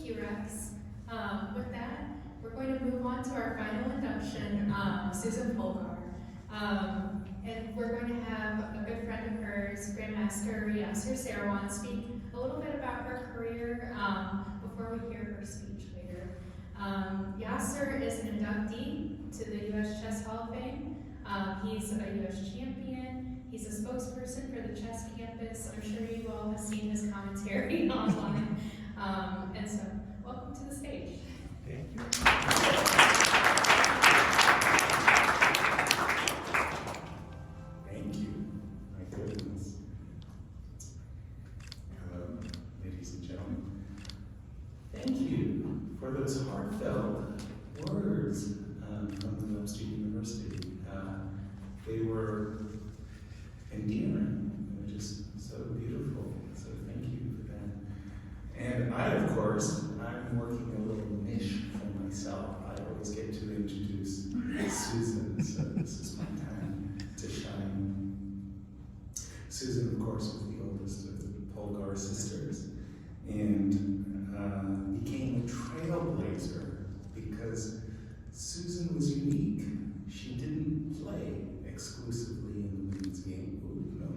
you, Rex. With that, we're going to move on to our final induction, Susan Polgar. And we're going to have a good friend of hers, Grandmaster Yasser Sarwan, speak a little bit about her career before we hear her speech later. Yasser is an inductee to the U.S. Chess Hall of Fame. He's a U.S. champion. He's a spokesperson for the chess campus. I'm sure you all have seen his commentary online. And so, welcome to the stage. Thank you. Thank you. My goodness. Hello, ladies and gentlemen. Thank you for those heartfelt words from the Webster University. They were endearing. They were just so beautiful. So thank you for that. And I, of course, I'm working a little niche for myself. I always get to introduce Susan, so this is my time to shine. Susan, of course, was the oldest of the Polgar sisters, and became a trailblazer because Susan was unique. She didn't play exclusively in the women's game. Ooh, no.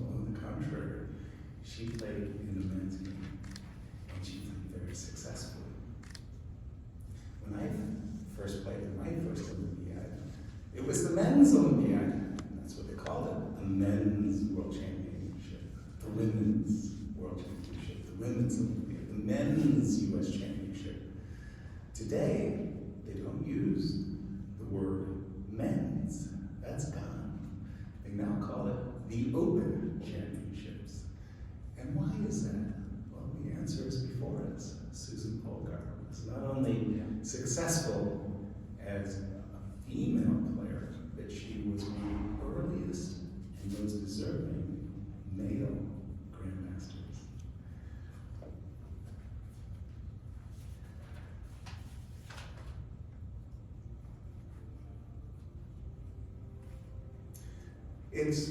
On the contrary, she played in the men's game, and she played very successfully. When I first played in my first Olympiad, it was the men's Olympiad. That's what they called it, the men's World Championship, the women's World Championship, the women's Olympiad, the men's U.S. Championship. Today, they don't use the word men's. That's gone. They now call it the Open Championships. And why is that? Well, the answer is before us. Susan Polgar was not only successful as a female player, but she was one of the earliest and most deserving male grandmasters. It's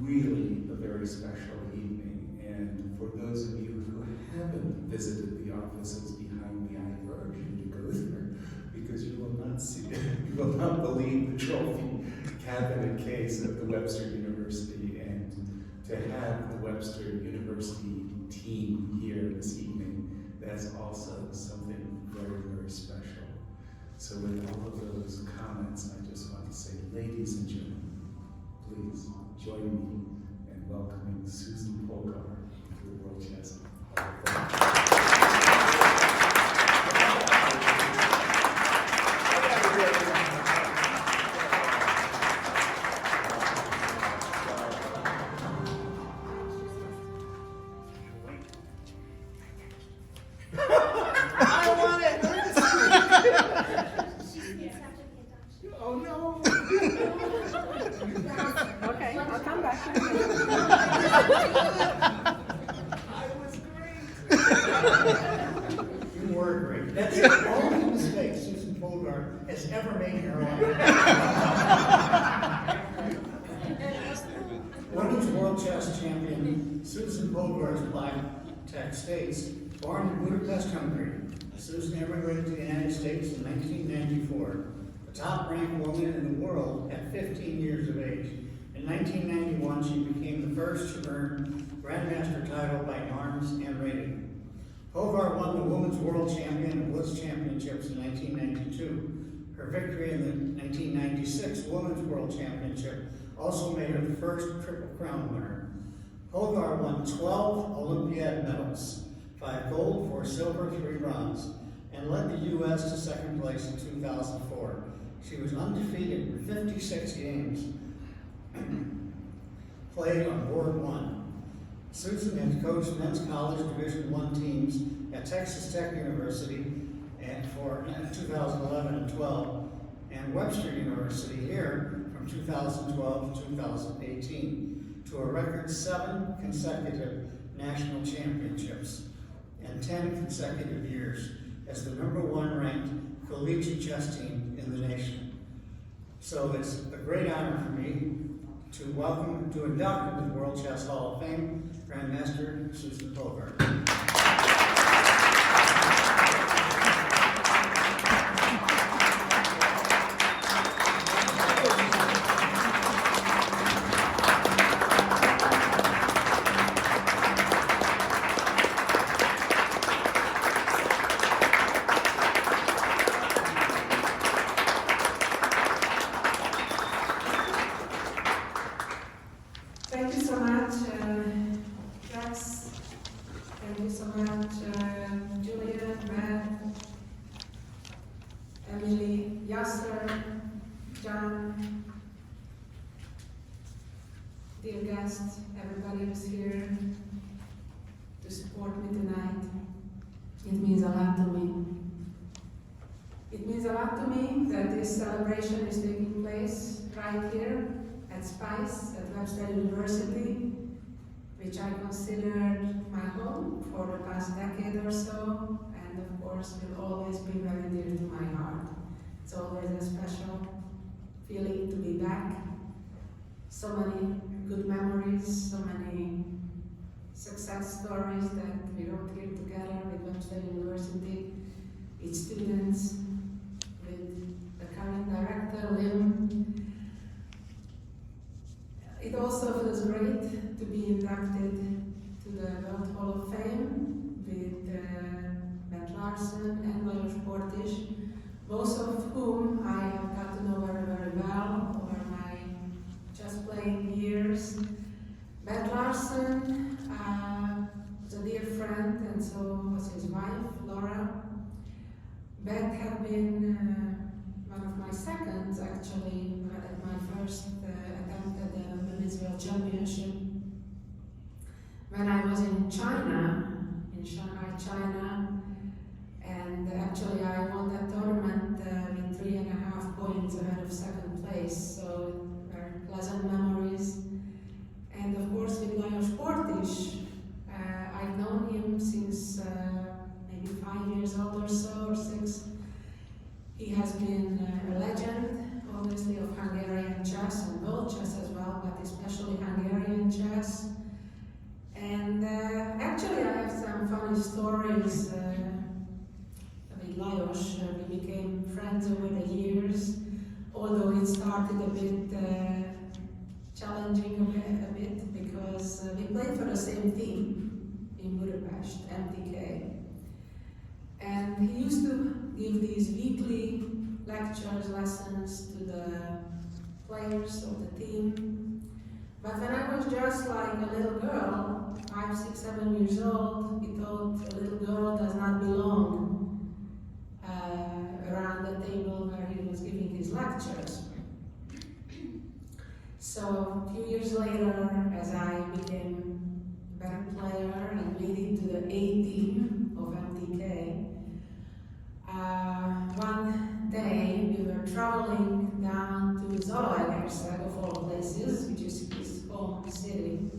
really a very special evening, and for those of you who haven't visited the offices behind me, I urge you to go there, because you will not see, you will not believe the trophy cabinet case of the Webster University, and to have the Webster University team here this evening, that's also something very, very special. So with all of those comments, I just want to say, ladies and gentlemen, please join me in welcoming Susan Polgar to the World Chess Hall of Fame. I want it. Oh no. Okay, I'll come back. I was great. You were great. That's the only mistake Susan Polgar has ever made in her life. Women's World Chess Champion Susan Polgar's Black Tech States, born in Budapest, Hungary. Susan immigrated to the United States in 1994. The top-ranked woman in the world at 15 years of age. In 1991, she became the first to earn Grandmaster title by norms and rating. Polgar won the Women's World Champion and Blitz Championships in 1992. Her victory in the 1996 Women's World Championship also made her the first Triple Crown winner. Polgar won 12 Olympiad medals, 5 gold, 4 silver, 3 bronze, and led the U.S. to second place in 2004. She was undefeated in 56 games played on board 1. Susan has coached men's college Division I teams at Texas Tech University for 2011 and 12, and Webster University here from 2012 to 2018, to a record 7 consecutive national championships and 10 consecutive years as the #1 ranked collegiate chess team in the nation. So it's a great honor for me to induct into the World Chess Hall of Fame, Grandmaster Susan Polgar. much, Julia, Matt, Emily, Yasser, John, dear guests, everybody who's here to support me tonight. It means a lot to me. It means a lot to me that this celebration is taking place right here at SPICE at Webster University, which I considered my home for the past decade or so, and of course will always be very dear to my heart. It's always a special feeling to be back. So many good memories, so many success stories that we wrote here together with Webster University, with students, with the current director, Lim. It also feels great to be inducted to the World Hall of Fame with Bent Larsen and Lajos Portis, both of whom I have got to know very, very well over my chess playing years. Bent Larsen was a dear friend, and so was his wife, Laura. Bent had been one of my seconds, actually, at my first attempt at the Women's World Championship. When I was in China, in Shanghai, China, and actually I won that tournament with 3.5 points ahead of second place, so very pleasant memories. And of course with Lajos Portis, I've known him since maybe 5 years old or so, or 6. He has been a legend, obviously, of Hungarian chess and world chess as well, but especially Hungarian chess. And actually I have some funny stories with Lajos. We became friends over the years, although it started a bit challenging a bit because we played for the same team in Budapest, MTK. And he used to give these weekly lectures, lessons to the players of the team. But when I was just like a little girl, 5, 6, 7 years old, he thought a little girl does not belong around the table where he was giving his lectures. So a few years later, as I became a better player and made it to the A team of MTK, one day we were traveling down to Zalaegerszeg, of all places, which is his home city.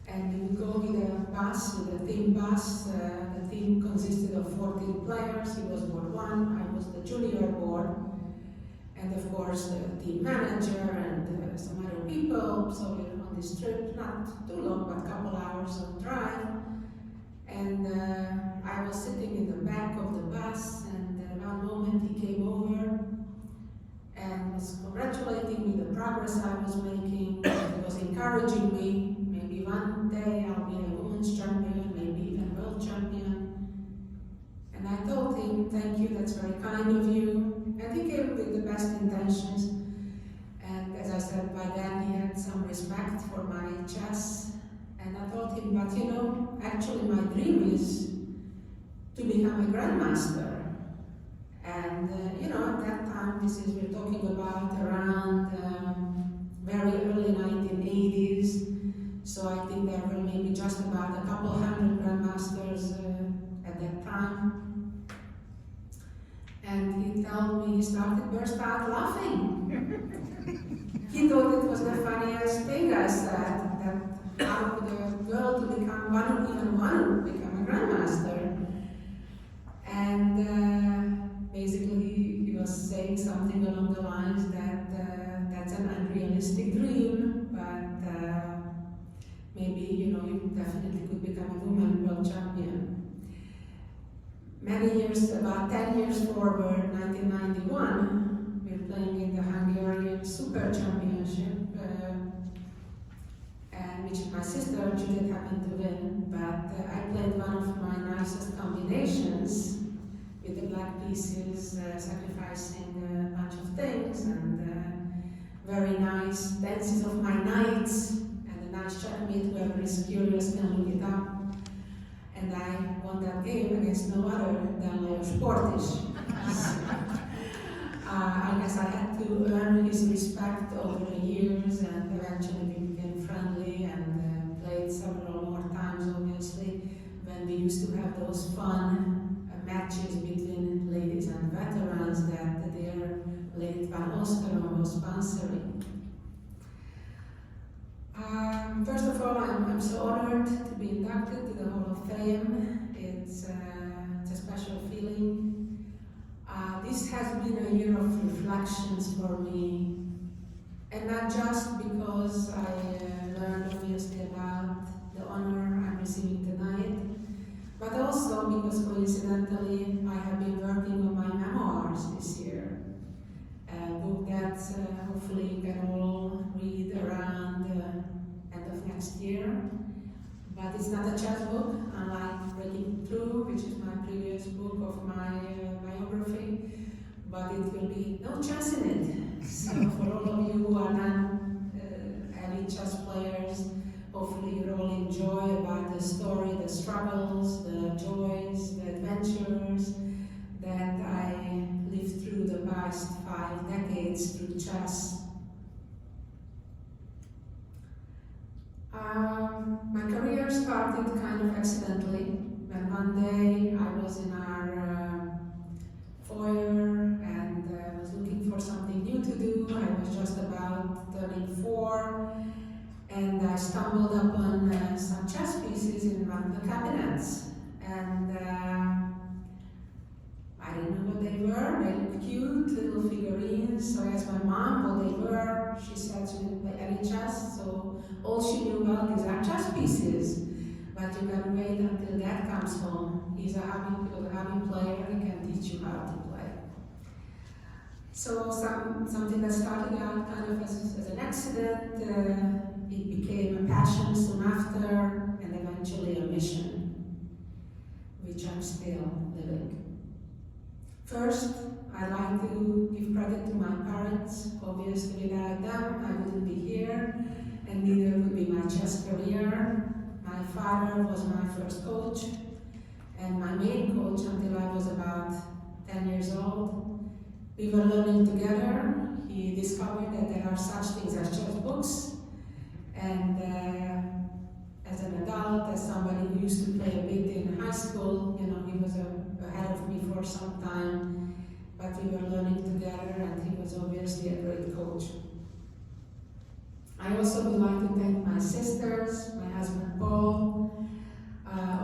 And we would go with a bus, with a team bus. The team consisted of 14 players. He was board 1, I was the junior board. And of course the team manager and some other people. So we were on this trip, not too long, but a couple hours of drive. And I was sitting in the back of the bus, and one moment he came over and was congratulating me the progress I was making. He was encouraging me, maybe one day I'll be a women's champion, maybe even world champion. And I told him, thank you, that's very kind of you. And he came with the best intentions. And as I said, by then he had some respect for my chess. And I told him, but you know, actually my dream is to become a grandmaster. And you know, at that time, we're talking about around very early 1980s. So I think there were maybe just about a couple hundred grandmasters at that time. And he told me, he started burst out laughing. He thought it was the funniest thing I said, that how could a girl to become one to become a grandmaster. And basically he was saying something along the lines that that's an unrealistic dream, but maybe, you know, you definitely could become a woman world champion. Many years, about 10 years forward, 1991, we were playing in the Hungarian Super Championship, and which my sister Judith happened to win, but I played one of my nicest combinations with the black pieces, sacrificing a bunch of things, and very nice dances of my knights, and a nice checkmate, whoever is curious can look it up. And and I won that game against no other than Lajos Portis. I guess I had to earn his respect over the years, and eventually we became friendly and played several more times, obviously, when we used to have those fun matches between ladies and veterans that their late Van Osterom was sponsoring. First of all, I'm so honored to be inducted to the Hall of Fame. It's a special feeling. This has been a year of reflections for me, and not just because I learned obviously about the honor I'm receiving tonight, but also because coincidentally I have been working on my memoirs this year, a book that hopefully you can all read around end of next year. But it's not a chess book, unlike Breaking Through, which is my previous book of my biography, but it will be no chess in it. So for all of you who are non-elite chess players, hopefully you all enjoy about the story, the struggles, the joys, the adventures that I lived through the past 5 decades through chess. My career started kind of accidentally, when one day I was in our foyer and was looking for something new to do. I was just about turning 4, and I stumbled upon some chess pieces in one of the cabinets, and I didn't know what they were. They looked cute, little figurines. So I asked my mom what they were. She said she didn't play any chess, so all she knew about these are chess pieces. But you gotta wait until Dad comes home. He's a hobby player, he can teach you how to play. So something that started out kind of as an accident, it became a passion soon after, and eventually a mission, which I'm still living. First, I'd like to give credit to my parents. Obviously, without them, I wouldn't be here, and neither would be my chess career. My father was my first coach, and my main coach until I was about 10 years old. We were learning together. He discovered that there are such things as chess books, and as an adult, as somebody who used to play a bit in high school, you know, he was ahead of me for some time, but we were learning together, and he was obviously a great coach. I also would like to thank my sisters, my husband Paul,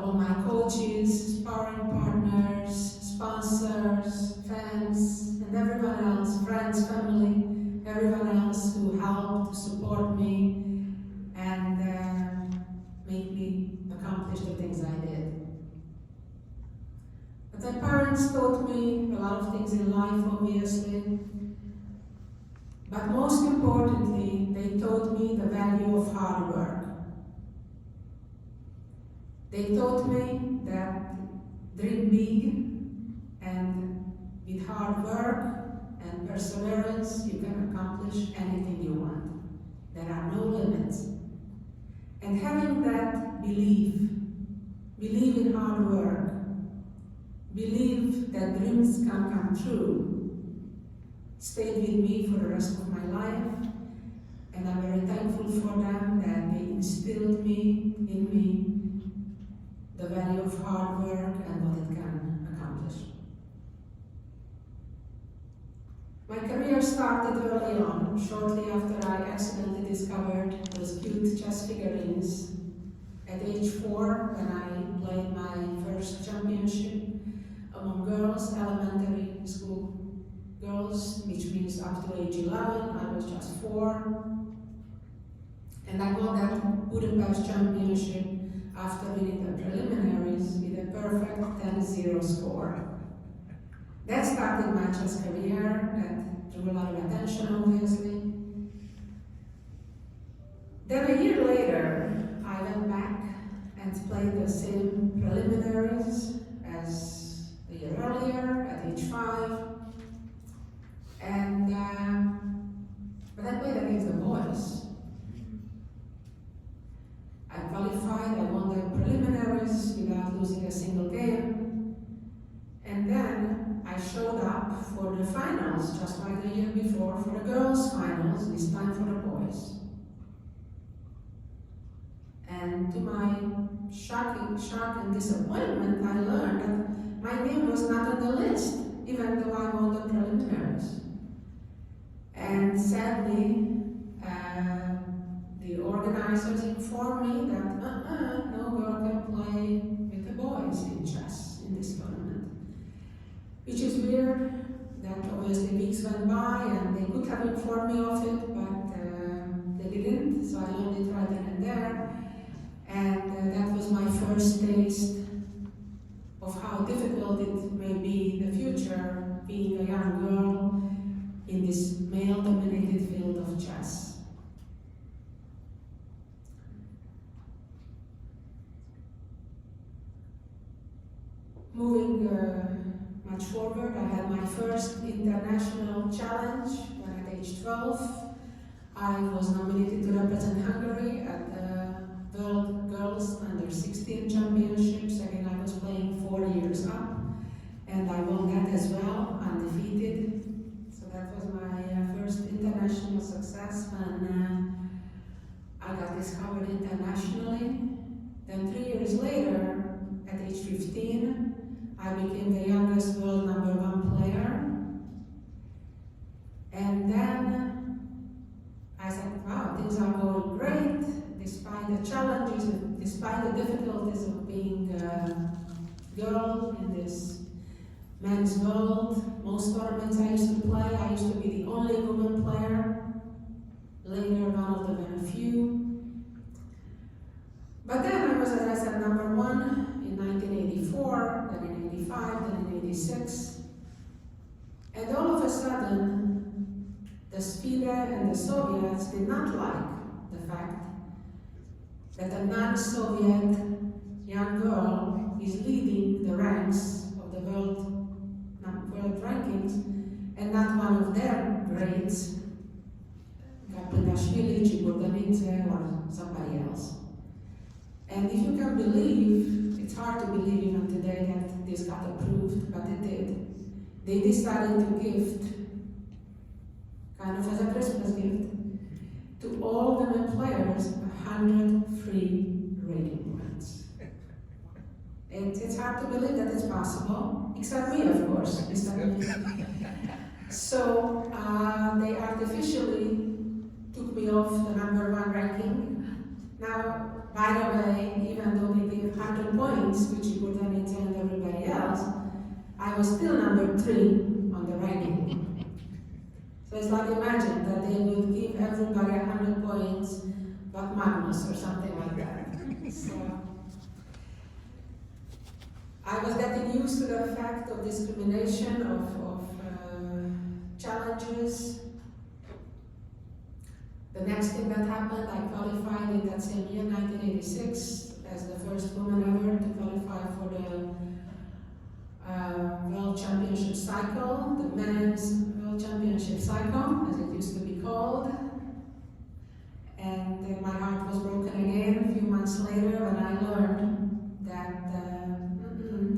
all my coaches, sparring partners, sponsors, fans, and everyone else, friends, family, everyone else who helped support me and make me accomplish the things I did. But my parents taught me a lot of things in life, obviously. But most importantly, they taught me the value of hard work. They taught me that dream big, and with hard work and perseverance, you can accomplish anything you want. There are no limits. And having that belief in hard work, believe that dreams can come true, stayed with me for the rest of my life, and I'm very thankful for them that they instilled in me the value of hard work and what it can accomplish. My career started early on, shortly after I accidentally discovered those cute chess figurines. At age 4, when I played my first championship among girls, elementary school girls, which means up to age 11, I was just 4. And I won that Budapest championship after winning the preliminaries with a perfect 10-0 score. That started my chess career, that drew a lot of attention, obviously. Then a year later, I went back and played the same preliminaries as a year earlier, at age 5. And but I played against the boys. I qualified, I won the preliminaries without losing game. And then I showed up for the finals, just like the year before, for the girls' finals, this time for the boys. And to my shock and disappointment, I learned that my name was not on the list, even though I won the preliminaries. And sadly, the organizers informed me that no girl can play with the boys in chess in this tournament. Which is weird, that obviously weeks went by and they could have informed me of it, but they didn't, so I learned it right then and there. And that was my first taste of how difficult it may be in the future being a young girl in this male-dominated field of chess. Moving much forward, I had my first international challenge when at age 12. I was nominated to represent Hungary at the World Girls Under 16 Championships. Again, I was playing 4 years up, and I won that as well, undefeated. So that was my first international success when I got discovered internationally. Then 3 years later, at age 15, I became the youngest world #1 player. And then I said, wow, things are going great, despite the challenges, despite the difficulties of being a girl in this men's world. Most tournaments I used to play, I used to be the only woman player, later one of the few. But then I was, as I said, #1 in 1984, then in 85, then in 86. And all of a sudden, the FIDE and the Soviets did not like the fact that a non-Soviet young girl is leading the ranks of the world rankings, and not one of their greats, Gaprinashvili, Chiburdanidze, or somebody else. And if you can believe, it's hard to believe even today that this got approved, but it did. They decided to gift, kind of as a Christmas gift, to all women players 100 free rating points. It's hard to believe that it's possible, except me, of course. Except me. So they artificially took me off the #1 ranking. Now, by the way, even though they gave 100 points to Chiburdanidze and everybody else, I was still #3 on the ranking. So it's like, imagine that they would give everybody 100 points but Magnus or something like that. So I was getting used to the fact of discrimination, of challenges. The next thing that happened, I qualified in that same year, 1986, as the first woman ever to qualify for the World Championship cycle, the men's World Championship cycle, as it used to be called. And my heart was broken again a few months later when I learned that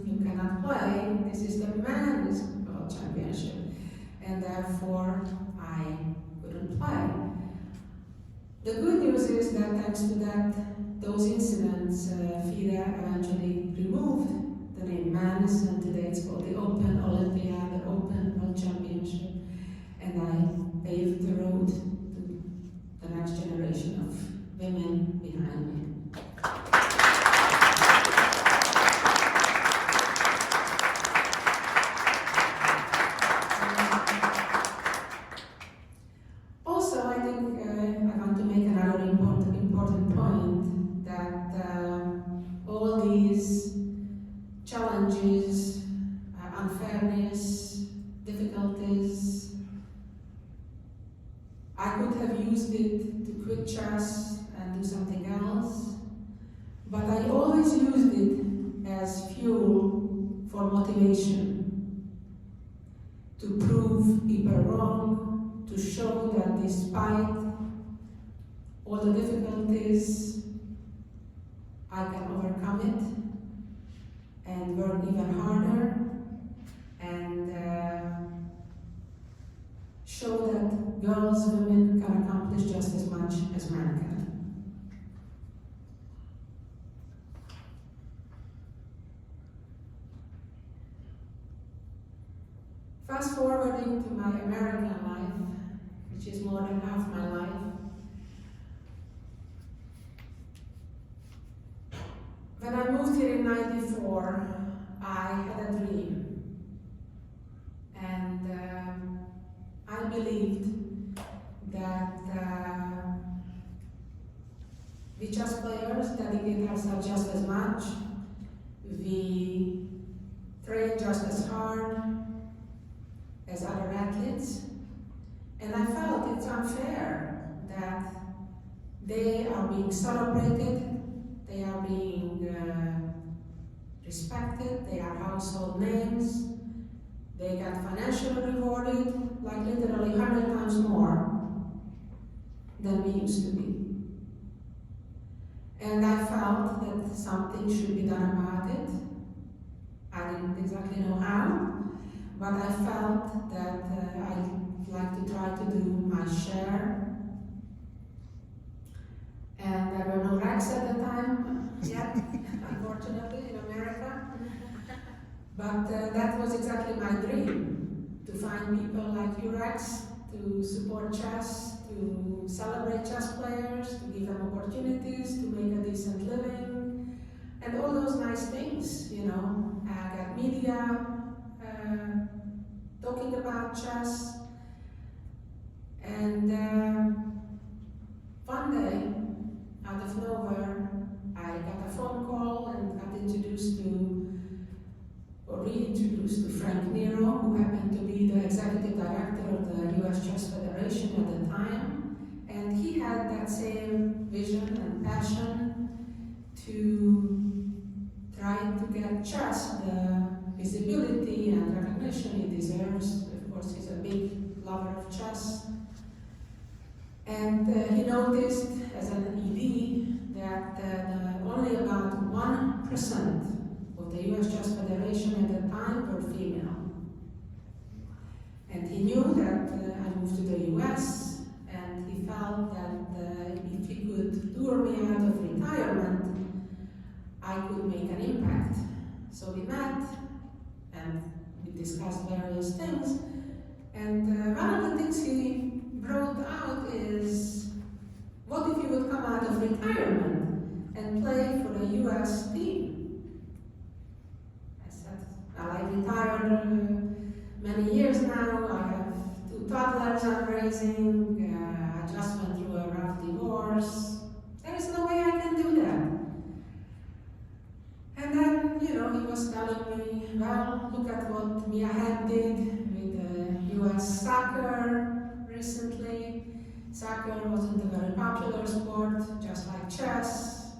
you cannot play. This is the men's World Championship, and therefore I couldn't play. The good news is that thanks to those incidents, FIDE eventually removed the name men's, and today it's called the Open Olympia, the Open World Championship, and I paved the road to the next generation of women behind me. Also, I think I want to make another important point, that all these challenges, unfairness, difficulties, I could have used it to quit chess and do something else, but I always used it as fuel for motivation, to prove people wrong, to show that despite all the difficulties, I can overcome it. and work even harder and show that girls, women can accomplish just as much as men can. Fast forwarding to my American life, which is more than half my life. When I moved here in '94, I had a dream. And I believed that we chess players dedicate ourselves just as much, we train just as hard as other athletes, and I felt it's unfair that they are being celebrated, they are being respected, they are household names, they got financially rewarded like literally 100 times more than we used to be. And I felt that something should be done about it. I didn't exactly know how, but I felt that I'd like to try to do my share. And there were no racks at the time yet, unfortunately, in America. But that was exactly my dream, to find people like you, Rex, to support chess, to celebrate chess players, to give them opportunities, to make a decent living, and all those nice things, you know. I got media talking about chess, and one day, out of nowhere, I got a phone call and got introduced to, or reintroduced to Frank Nero, who happened to be the executive director of the US Chess Federation at the time, and he had that same vision and passion to try to get chess the visibility and recognition it deserves. Of course, he's a big lover of chess. And he noticed as an ED that only about 1% of the US Chess Federation at the time were female. And he knew that I moved to the US, and he felt that if he could lure me out of retirement, I could make an impact. So we met, and we discussed various things, and one of the things he brought out is, what if you would come out of retirement and play for the US team? I said, well, I retired many years now, I have 2 toddlers I'm raising, I just went through a rough divorce, there is no way I can do that. And then, you know, he was telling me, well, look at what Mia Hamm did with US soccer recently. Soccer wasn't a very popular sport, just like chess,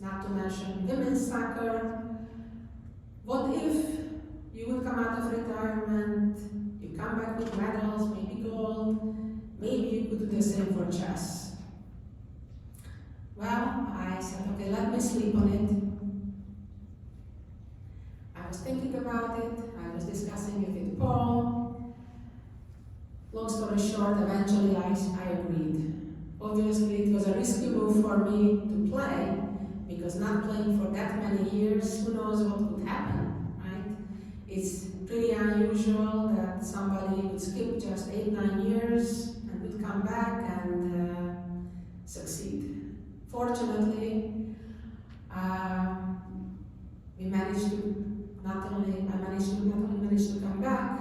not to mention women's soccer. What if you would come out of retirement, you come back with medals, maybe gold, maybe you could do the same for chess? Well, I said, okay, let me sleep on it. I was thinking about it, I was discussing it with Paul. Long story short, eventually I agreed. Obviously, it was a risky move for me to play, because not playing for that many years, who knows what would happen, right? It's pretty unusual that somebody would skip just 8-9 years and would come back and succeed. Fortunately, we managed to not only managed to come back,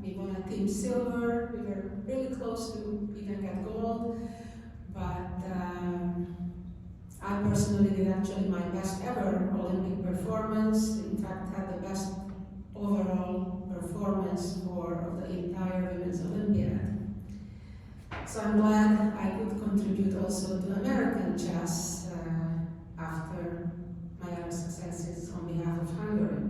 we won a team silver, we were really close to even get gold, but I personally did actually my best ever Olympic performance, in fact had the best overall performance of the entire Women's Olympiad. So I'm glad I could contribute also to American chess after my other successes on behalf of Hungary.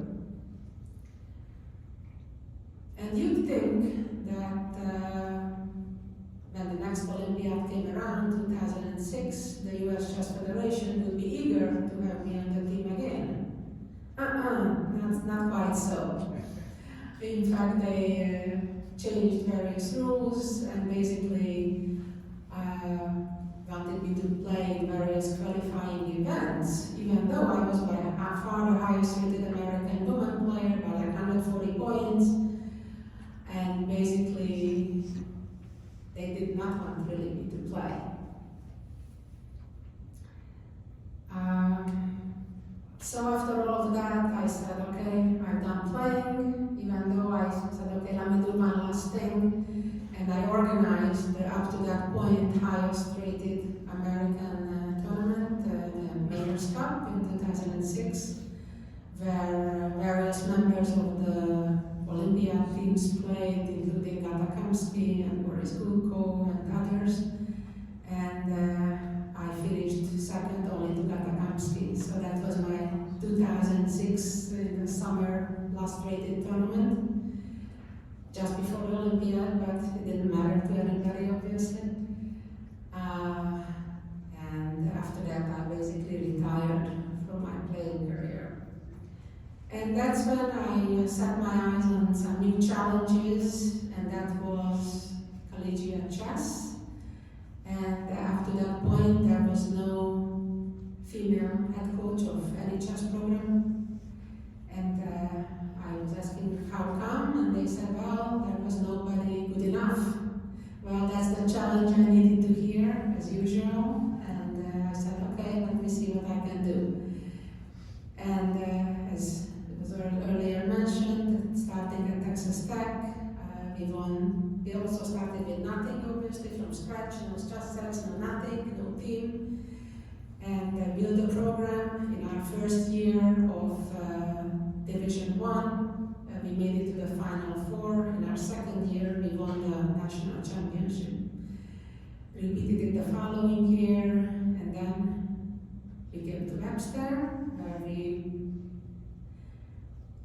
And you'd think that when the next Olympiad came around, 2006, the US Chess Federation would be eager to have me on the team again. Not not quite so. In fact, they changed various rules and basically wanted me to play in various qualifying events, even though I was by far the highest rated American woman player by like 140 points. And basically, they did not want really me to play. So after all of that, I said, okay, I'm done playing, even though I said, okay, let me do one last thing. And I organized the up to that point highest rated American tournament, the Mayor's Cup in 2006, where various members of the Olympiad teams played, including Gata Kamsky and Boris Gulko and others. And I finished second only to Gata Kamsky. So that was my 2006 in the summer last rated tournament, just before the Olympiad, but it didn't matter to anybody, obviously. And after that, I basically retired from my playing career. And that's when I set my eyes on some new challenges, and that was collegiate chess. And after that point, there was no female head coach of any chess program. And I was asking how come, and they said, well, there was nobody good enough. Well, that's the challenge I needed to hear, as usual. And I said, okay, let me see what I can do. And as it was earlier mentioned, starting at Texas Tech, we also started with nothing, obviously, from scratch, no chess sets, no nothing, no team. And built a program in our first year of Division 1. We made it to the Final Four. In our second year, we won the national championship. Repeated it the following year, and then we came to Webster, where we,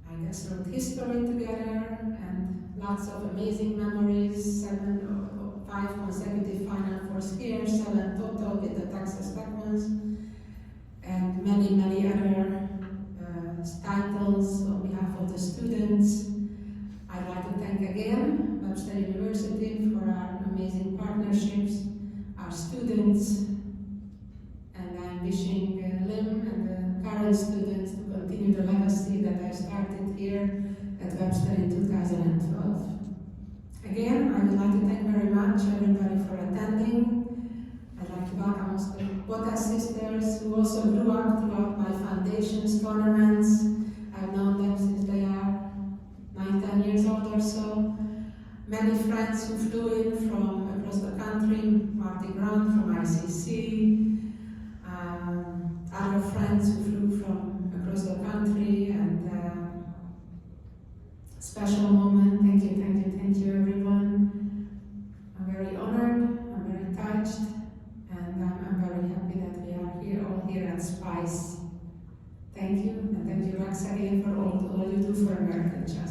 I guess, wrote history together, and lots of amazing memories, 5 consecutive Final Fours here, 7 total with the Texas Tech ones, and many, many other titles on behalf of the students. I'd like to thank again Webster University for our amazing partnerships, our students, and I'm wishing Lim and the current students to continue the legacy that I started here at Webster in 2012. Again, I would like to thank very much everybody for attending. I'd like to welcome also the Bota sisters who also grew up throughout my foundation's tournaments. I've known them since they are 9-10 years old or so. Many friends who flew in from across the country, Marty Grant from ICC, other friends who flew from across the country, and special moment. Thank you everyone. I'm very honored, I'm very touched, and I'm very happy that we are here, all here at SPICE. Thank you, and thank you Rex again for all you do for American chess.